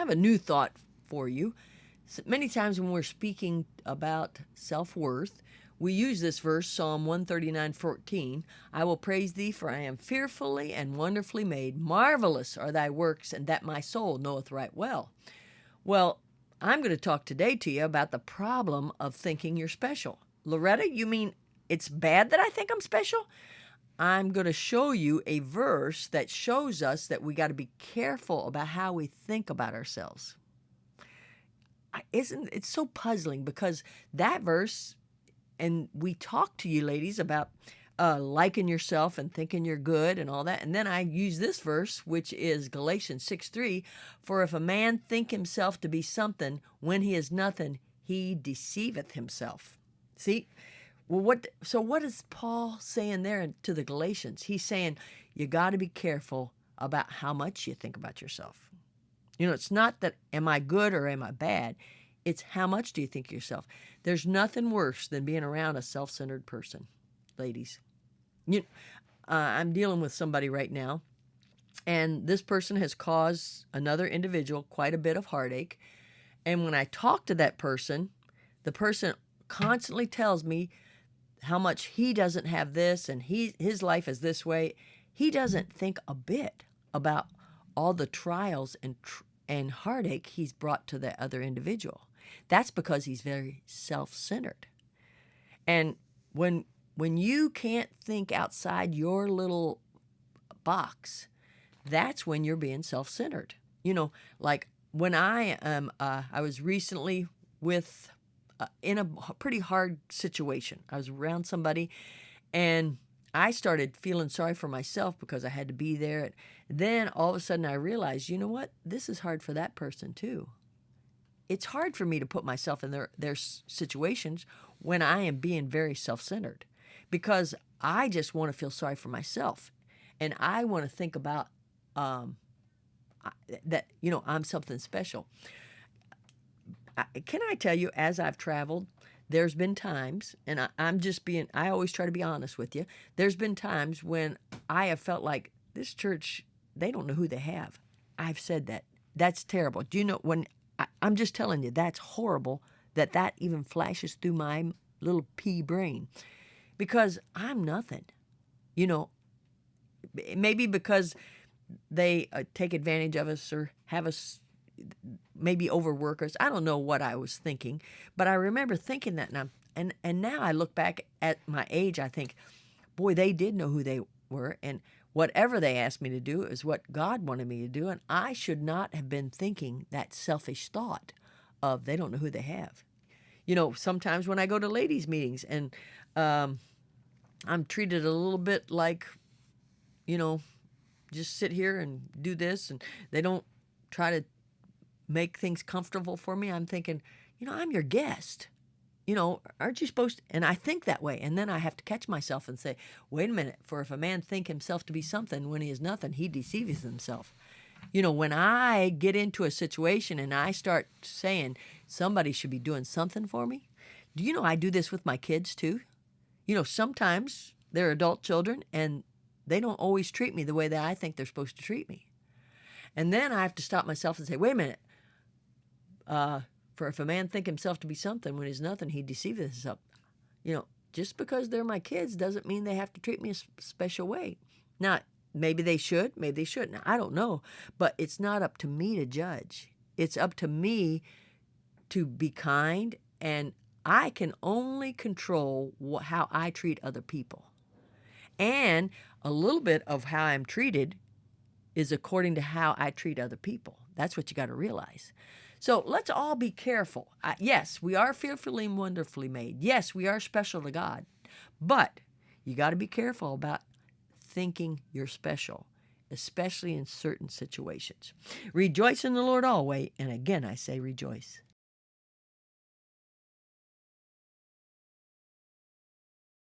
have a new thought for you. Many times when we're speaking about self-worth, we use this verse, Psalm 139:14. I will praise thee, for I am fearfully and wonderfully made. Marvelous are thy works, and that my soul knoweth right well. Well, I'm going to talk today to you about the problem of thinking you're special. Loretta, you mean it's bad that I think I'm special? I'm going to show you a verse that shows us that we got to be careful about how we think about ourselves. Isn't it's so puzzling because that verse, and we talk to you ladies about liking yourself and thinking you're good and all that. And then I use this verse, which is Galatians 6:3. For if a man think himself to be something when he is nothing, he deceiveth himself. See? Well, what is Paul saying there to the Galatians? He's saying you got to be careful about how much you think about yourself. It's not that am I good or am I bad? It's how much do you think of yourself? There's nothing worse than being around a self-centered person, ladies. I'm dealing with somebody right now, and this person has caused another individual quite a bit of heartache. And when I talk to that person, the person constantly tells me how much he doesn't have this and his life is this way. He doesn't think a bit about all the trials and heartache he's brought to the other individual. That's because he's very self-centered. And when you can't think outside your little box, that's when you're being self-centered. Like when I was recently in a pretty hard situation. I was around somebody, and I started feeling sorry for myself because I had to be there. Then all of a sudden I realized, you know what? This is hard for that person too. It's hard for me to put myself in their situations when I am being very self-centered, because I just want to feel sorry for myself, and I want to think about that I'm something special. Can I tell you, as I've traveled, there's been times, and I always try to be honest with you. There's been times when I have felt like this church, they don't know who they have. I've said that. That's terrible. Do you know I'm just telling you, that's horrible that even flashes through my little pea brain, because I'm nothing. Maybe because they take advantage of us or have us maybe overwork us. I don't know what I was thinking, but I remember thinking that, and now I look back at my age, I think, boy, they did know who they were, and whatever they asked me to do is what God wanted me to do, and I should not have been thinking that selfish thought of they don't know who they have. Sometimes when I go to ladies' meetings and I'm treated a little bit like, just sit here and do this, and they don't try to make things comfortable for me. I'm thinking, I'm your guest. Aren't you supposed to? And I think that way. And then I have to catch myself and say, wait a minute, for if a man think himself to be something when he is nothing, he deceives himself. When I get into a situation and I start saying somebody should be doing something for me, do you know I do this with my kids too? Sometimes they're adult children and they don't always treat me the way that I think they're supposed to treat me. And then I have to stop myself and say, wait a minute. For if a man think himself to be something when he's nothing, he deceiveth himself. Just because they're my kids doesn't mean they have to treat me a special way. Now, maybe they should, maybe they shouldn't. I don't know. But it's not up to me to judge. It's up to me to be kind, and I can only control how I treat other people. And a little bit of how I'm treated is according to how I treat other people. That's what you got to realize. So let's all be careful. Yes, we are fearfully and wonderfully made. Yes, we are special to God. But you got to be careful about thinking you're special, especially in certain situations. Rejoice in the Lord always. And again, I say rejoice.